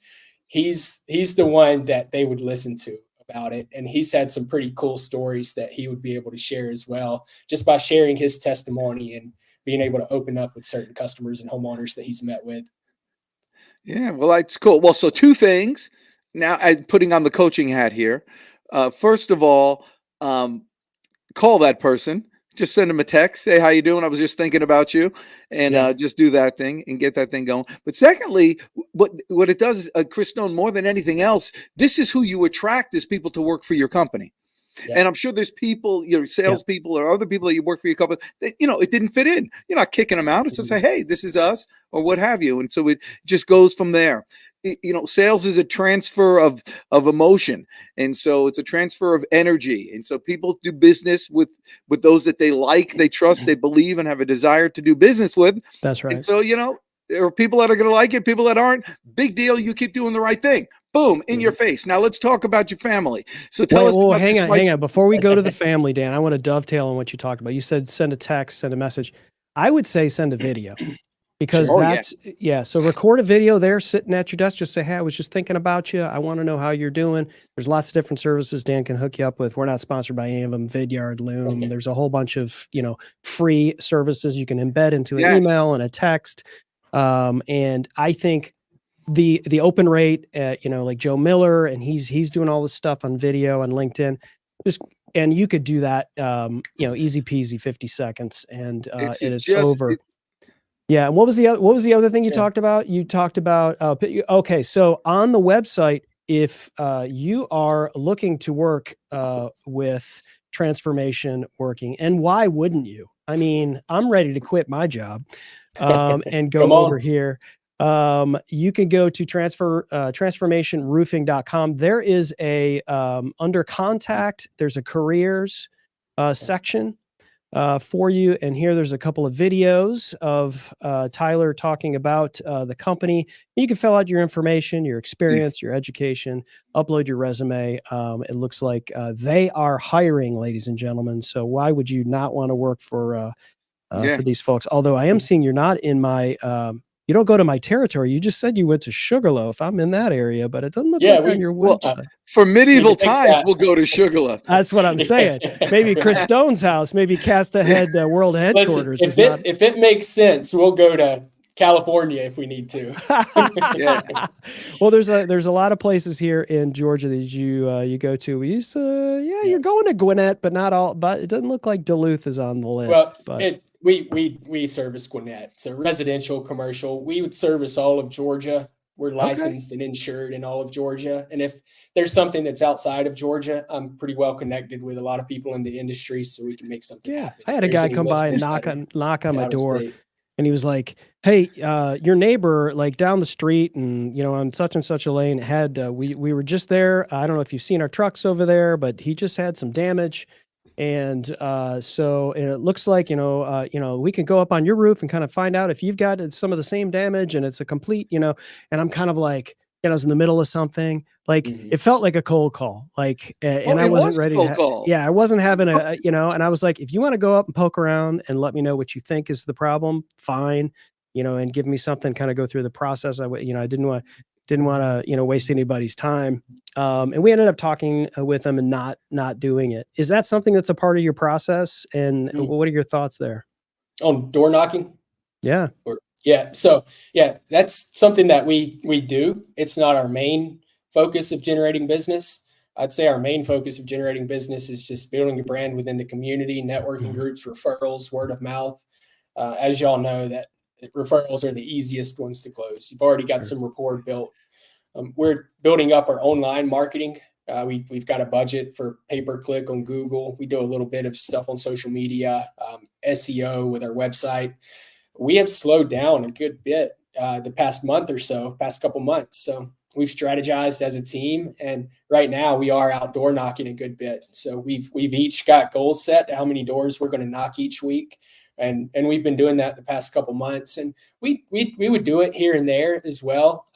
he's the one that they would listen to about it. And he's had some pretty cool stories that he would be able to share as well, just by sharing his testimony and being able to open up with certain customers and homeowners that he's met with. Yeah, well, that's cool. Well, so two things. Now, I'm putting on the coaching hat here. First of all, call that person. Just send them a text. Say, how you doing? I was just thinking about you. And just do that thing and get that thing going. But secondly, what it does is, Chris Stone, more than anything else, this is who you attract as people to work for your company. Yeah. And I'm sure there's people, you know, salespeople or other people that you work for your company that, you know, it didn't fit in. You're not kicking them out. It's just say, hey, this is us, or what have you. And so it just goes from there. You know, sales is a transfer of emotion. And so it's a transfer of energy. And so people do business with those that they like, they trust, they believe, and have a desire to do business with. That's right. And so, you know, there are people that are going to like it, people that aren't. Big deal. You keep doing the right thing. Boom, in your face. Now let's talk about your family. So tell us. Well, hang on. Before we go to the family, Dan, I want to dovetail on what you talked about. You said send a text, send a message. I would say send a video, because So record a video there sitting at your desk. Just say, hey, I was just thinking about you. I want to know how you're doing. There's lots of different services Dan can hook you up with. We're not sponsored by any of them. Vidyard, Loom. There's a whole bunch of, you know, free services you can embed into an email and a text. And I think the open rate, you know, like Joe Miller, and he's doing all this stuff on video on LinkedIn, and you could do that, you know, easy peasy, 50 seconds, and it is over. Yeah. And what was the other thing you talked about? You talked about, okay. So on the website, if you are looking to work with transformation working, and why wouldn't you? I mean, I'm ready to quit my job and go over here. You can go to transformationroofing.com. There is a, under contact, there's a careers section for you. And here there's a couple of videos of Tyler talking about the company. You can fill out your information, your experience, your education, upload your resume. It looks like they are hiring, ladies and gentlemen. So why would you not want to work for these folks? Although I am seeing you're not in my, you don't go to my territory. You just said you went to Sugarloaf. I'm in that area, but it doesn't look like on your website. For medieval times, we'll go to Sugarloaf. That's what I'm saying. Maybe Chris Stone's house, maybe Cast Ahead World Headquarters. Listen, if it makes sense, we'll go to California if we need to. Well, there's a lot of places here in Georgia that you go to. You're going to Gwinnett, but not all. But it doesn't look like Duluth is on the list. Well, but we service Gwinnett. So residential, commercial. We would service all of Georgia. We're licensed and insured in all of Georgia. And if there's something that's outside of Georgia, I'm pretty well connected with a lot of people in the industry, so we can make something happen. I had a guy come by and knock on my door, and he was like, "Hey, your neighbor, like down the street, and on such and such a lane, had we were just there. I don't know if you've seen our trucks over there, but he just had some damage." And so it looks like, we can go up on your roof and kind of find out if you've got some of the same damage and it's a complete, and I'm kind of like, I was in the middle of something, like it felt like a cold call, like, and I wasn't ready to, I wasn't having and I was like, if you want to go up and poke around and let me know what you think is the problem, fine, and give me something, kind of go through the process. I didn't want to, waste anybody's time. And we ended up talking with them and not doing it. Is that something that's a part of your process? And what are your thoughts there? On door knocking? Yeah. So that's something that we do. It's not our main focus of generating business. I'd say our main focus of generating business is just building a brand within the community, networking groups, referrals, word of mouth. As y'all know, that referrals are the easiest ones to close. You've already got some rapport built. We're building up our online marketing. We've got a budget for pay-per-click on Google. We do a little bit of stuff on social media, SEO with our website. We have slowed down a good bit the past month or so, past couple months. So we've strategized as a team, and right now we are outdoor knocking a good bit. So we've each got goals set to how many doors we're going to knock each week. And we've been doing that the past couple months, and we would do it here and there as well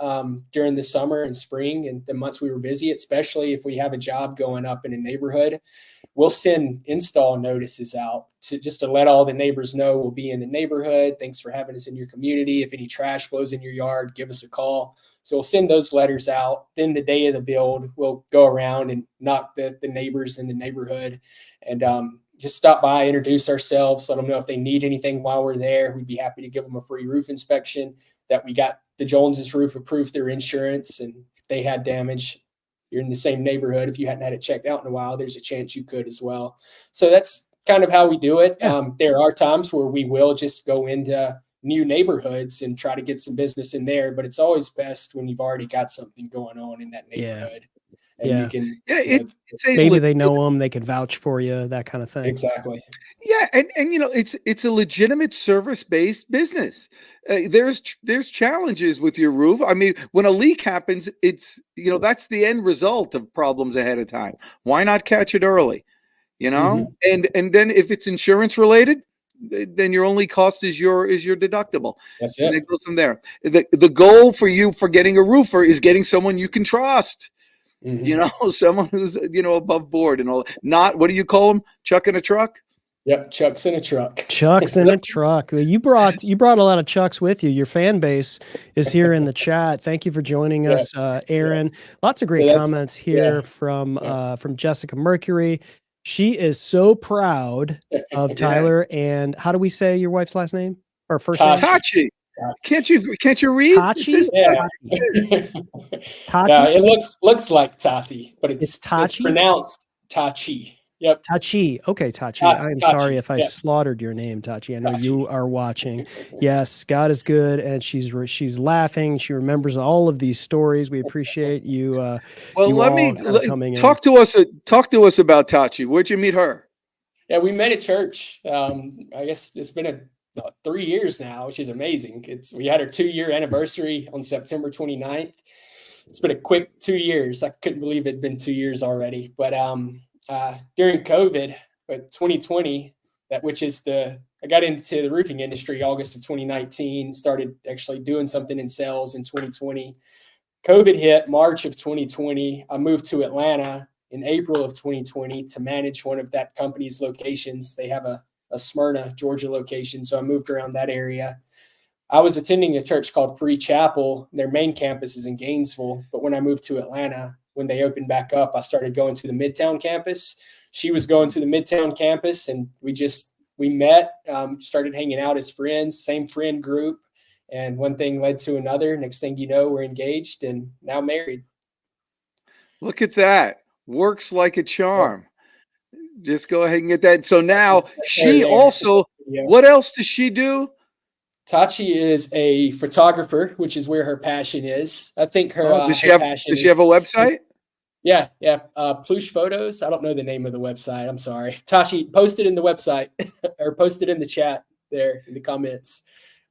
during the summer and spring and the months we were busy, especially if we have a job going up in a neighborhood. We'll send install notices out just to let all the neighbors know we'll be in the neighborhood. Thanks for having us in your community. If any trash blows in your yard, give us a call. So we'll send those letters out. Then the day of the build, we'll go around and knock the neighbors in the neighborhood and just stop by, introduce ourselves, let them know if they need anything while we're there. We'd be happy to give them a free roof inspection, that we got the Joneses roof approved through insurance. And if they had damage, you're in the same neighborhood. If you hadn't had it checked out in a while, there's a chance you could as well. So that's kind of how we do it. Yeah. There are times where we will just go into new neighborhoods and try to get some business in there, but it's always best when you've already got something going on in that neighborhood. Yeah. And you can, maybe they know them, they can vouch for you, that kind of thing. Exactly. Yeah. And it's a legitimate service-based business. There's challenges with your roof. I mean, when a leak happens, it's, that's the end result of problems ahead of time. Why not catch it early? And then if it's insurance related, then your only cost is your deductible. That's it. And it goes from there. The goal for you for getting a roofer is getting someone you can trust. Someone who's, above board and all. Not, what do you call them? Chuck in a truck? Yep. Chucks in a truck. Chucks in a truck. Well, you brought a lot of Chucks with you. Your fan base is here in the chat. Thank you for joining us, Aaron. Lots of great comments here from Jessica Mercury. She is so proud of Tyler. And how do we say your wife's last name or first name? Taty. Can't you read? Taty? Taty? It looks like Taty, but it's pronounced Tachi. Yep. Tachi. Okay, Tachi. I'm sorry if I slaughtered your name, Tachi. I know you are watching. Yes, God is good, and she's laughing. She remembers all of these stories. We appreciate you. Talk to us about Tachi. Where'd you meet her? Yeah, we met at church. I guess it's been 3 years now, which is amazing. We had our 2-year anniversary on September 29th. It's been a quick 2 years. I couldn't believe it'd been 2 years already. But during COVID, 2020, I got into the roofing industry August of 2019, started actually doing something in sales in 2020. COVID hit March of 2020. I moved to Atlanta in April of 2020 to manage one of that company's locations. They have a Smyrna, Georgia location. So I moved around that area. I was attending a church called Free Chapel. Their main campus is in Gainesville. But when I moved to Atlanta, when they opened back up, I started going to the Midtown campus. She was going to the Midtown campus, and we met, started hanging out as friends, same friend group. And one thing led to another. Next thing you know, we're engaged and now married. Look at that. Works like a charm. Just go ahead and get that. So now she also, what else does she do? Taty is a photographer, which is where her passion is. I think her, Does she her have passion does she have a website? Yeah. Plush Photos. I don't know the name of the website. I'm sorry. Taty, post it in the website or post it in the chat there in the comments.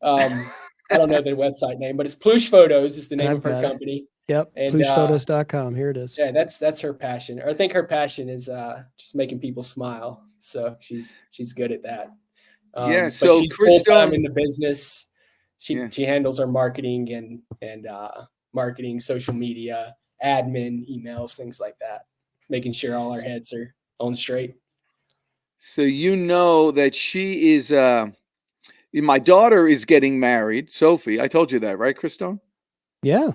I don't know the website name, but it's Plush Photos is the name of her company. Yep. And Plushphotos.com. Here it is. Yeah, that's her passion. Or I think her passion is just making people smile. So she's good at that. Yeah. But So she's full time Kristone, in the business. She handles our marketing and marketing, social media, admin, emails, things like that, making sure all our heads are on straight. so you know that she is my daughter is getting married, Sophie. I told you that, right, Kristone? Yeah.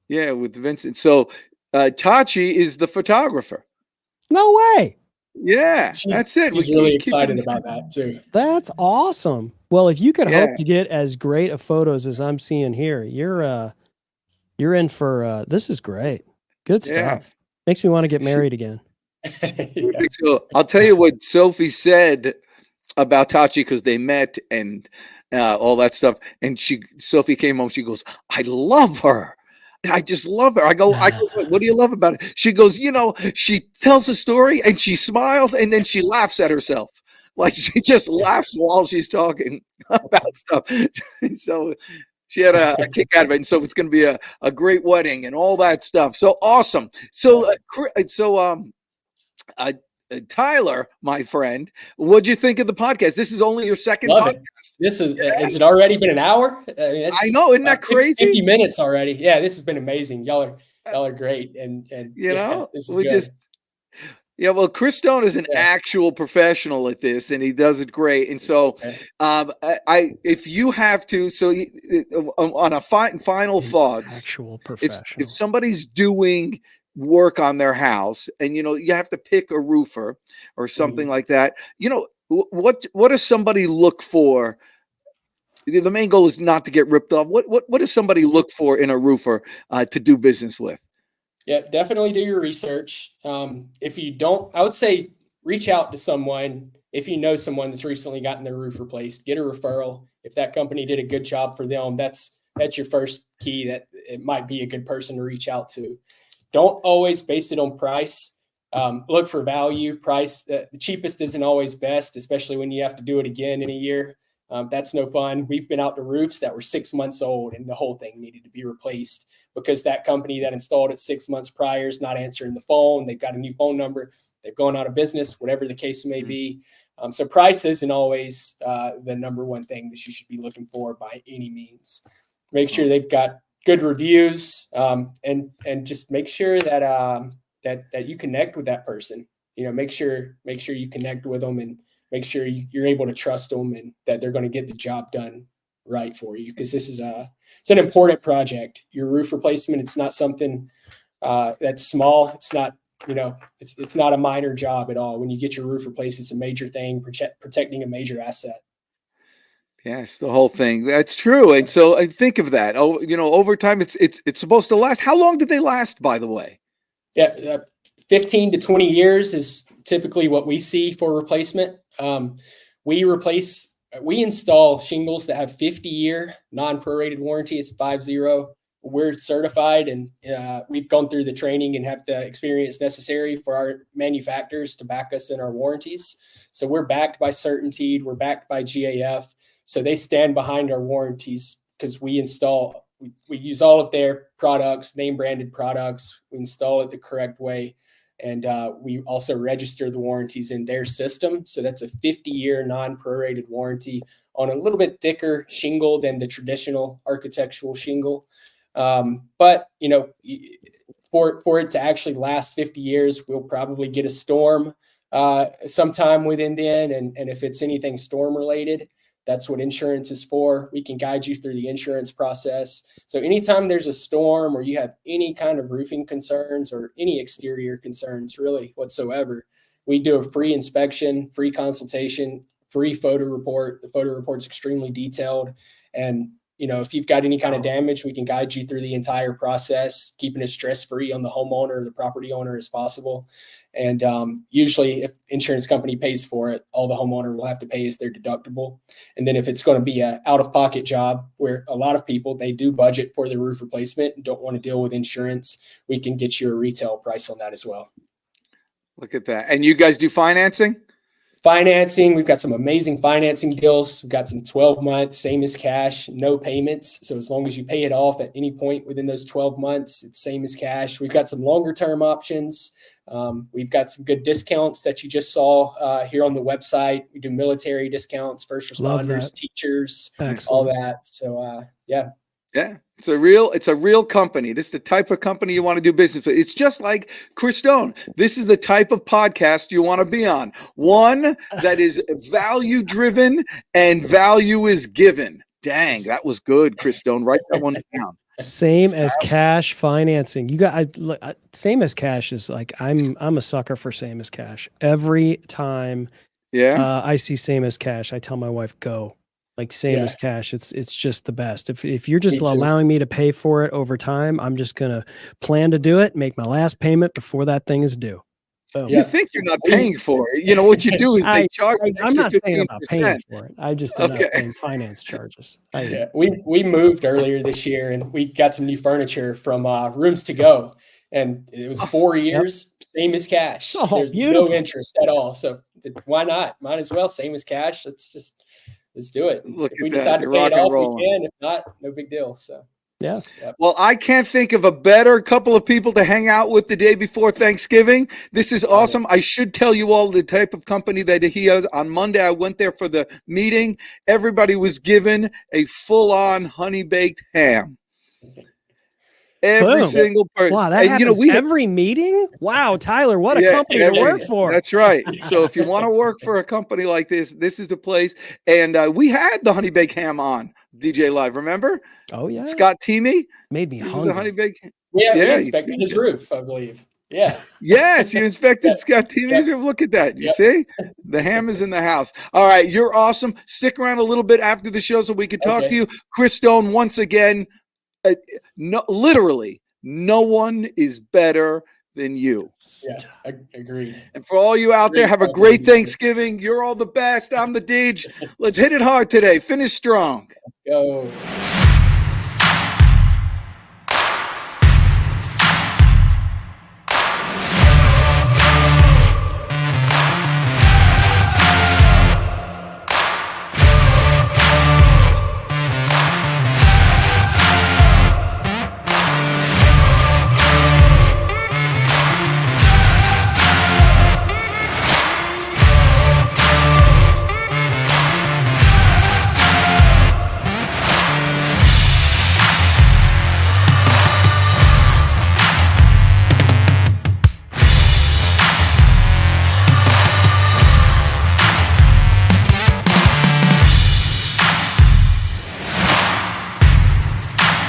Yeah, with Vincent. So Taty is the photographer. No way. Yeah, that's it. She's really excited about that too. That's awesome. Well, if you could Yeah. hope to get as great of photos as I'm seeing here, you're in for this is great. Good stuff. Makes me want to get married again. Yeah. So I'll tell you what Sophie said about Taty because they met and all that stuff. And Sophie came home. She goes, "I love her. I just love her." I go, "What do you love about it?" She goes, she tells a story and she smiles and then she laughs at herself. Like she just laughs while she's talking about stuff. So she had a kick out of it. And so it's going to be a great wedding and all that stuff. So awesome. So, Tyler, my friend, what'd you think of the podcast? This is only your second Love podcast. it. This is it already been an hour? I know, isn't that crazy? 50 minutes already. Yeah, this has been amazing. Y'all are great. And this is good. Well, Kristone is an actual professional at this, and he does it great. And so, if you have to, on a final thoughts, Actual professional. if somebody's doing work on their house, and you have to pick a roofer or something like that, what does somebody look for? The main goal is not to get ripped off. What does somebody look for in a roofer to do business with? Yeah, definitely do your research. If you don't, I would say reach out to someone. If you know someone that's recently gotten their roof replaced, get a referral. If that company did a good job for them, that's your first key that it might be a good person to reach out to. Don't always base it on price. Look for value. Price, the cheapest isn't always best, especially when you have to do it again in a year. That's no fun. We've been out to roofs that were 6 months old and the whole thing needed to be replaced because that company that installed it 6 months prior is not answering the phone. They've got a new phone number. They've gone out of business, whatever the case may be. So price isn't always the number one thing that you should be looking for by any means. Make sure they've got good reviews and just make sure that that you connect with that person. Make sure you connect with them and make sure you're able to trust them and that they're going to get the job done right for you. Because this is it's an important project. Your roof replacement, it's not something that's small. It's not, it's not a minor job at all. When you get your roof replaced, it's a major thing, protecting a major asset. Yes, the whole thing. That's true. And so I think of that. Oh, over time, it's supposed to last. How long did they last, by the way? Yeah, 15 to 20 years is typically what we see for replacement. We install shingles that have 50-year non-prorated warranty. It's 50. We're certified and we've gone through the training and have the experience necessary for our manufacturers to back us in our warranties. So we're backed by Certainteed. We're backed by GAF. So they stand behind our warranties because we use all of their products, name branded products. We install it the correct way. And we also register the warranties in their system. So that's a 50-year non-prorated warranty on a little bit thicker shingle than the traditional architectural shingle. But, for it to actually last 50 years, we'll probably get a storm sometime within then. And if it's anything storm related, that's what insurance is for. We can guide you through the insurance process. So anytime there's a storm or you have any kind of roofing concerns or any exterior concerns really whatsoever, we do a free inspection, free consultation, free photo report. The photo report's extremely detailed. And, if you've got any kind of damage, we can guide you through the entire process, keeping it stress-free on the homeowner or the property owner as possible. And usually if insurance company pays for it, all the homeowner will have to pay is their deductible. And then if it's going to be a out-of-pocket job where a lot of people, they do budget for their roof replacement and don't want to deal with insurance, we can get you a retail price on that as well. Look at that. And you guys do financing? Financing, we've got some amazing financing deals. We've got some 12-month, same as cash, no payments. So as long as you pay it off at any point within those 12 months, it's same as cash. We've got some longer term options. We've got some good discounts that you just saw here on the website. We do military discounts, first responders, teachers, all that. So yeah. Yeah. It's a real company. This is the type of company you want to do business with. It's just like Chris Stone. This is the type of podcast you want to be on. One that is value driven and value is given. Dang, that was good, Chris Stone. Write that one down. Same as cash financing. You got same as cash is like I'm a sucker for same as cash. Every time I see same as cash, I tell my wife go. Like same as cash. It's just the best. If you're just allowing me to pay for it over time, I'm just gonna plan to do it, make my last payment before that thing is due. Boom. You think you're not paying for it. You know what you do is they charge I'm not saying I'm not paying for it. I just am not paying finance charges. We moved earlier this year and we got some new furniture from Rooms to Go. And it was 4 years, same as cash. There's no interest at all. So why not? Might as well, same as cash. Let's do it. If we decide to pay it off, we can. If not, no big deal. So, yeah. Well, I can't think of a better couple of people to hang out with the day before Thanksgiving. This is awesome. I should tell you all the type of company that he has. On Monday, I went there for the meeting. Everybody was given a full-on honey-baked ham. Every single person. Wow, that happens every meeting? Wow, Tyler, what a company to work for. That's right. So if you want to work for a company like this, this is the place. And we had the honey baked ham on DJ Live, remember? Oh, yeah. Scott Teamy. Made me hungry. The honey baked. We inspected his roof, I believe. Yeah. Yes, you inspected Scott Teamy's roof. Look at that. You see? The ham is in the house. All right, you're awesome. Stick around a little bit after the show so we can talk to you. Chris Stone, once again. Literally, no one is better than you. Yeah, I agree. And for all you out there, have a great Thanksgiving. You're all the best. I'm the Deej. Let's hit it hard today. Finish strong. Let's go.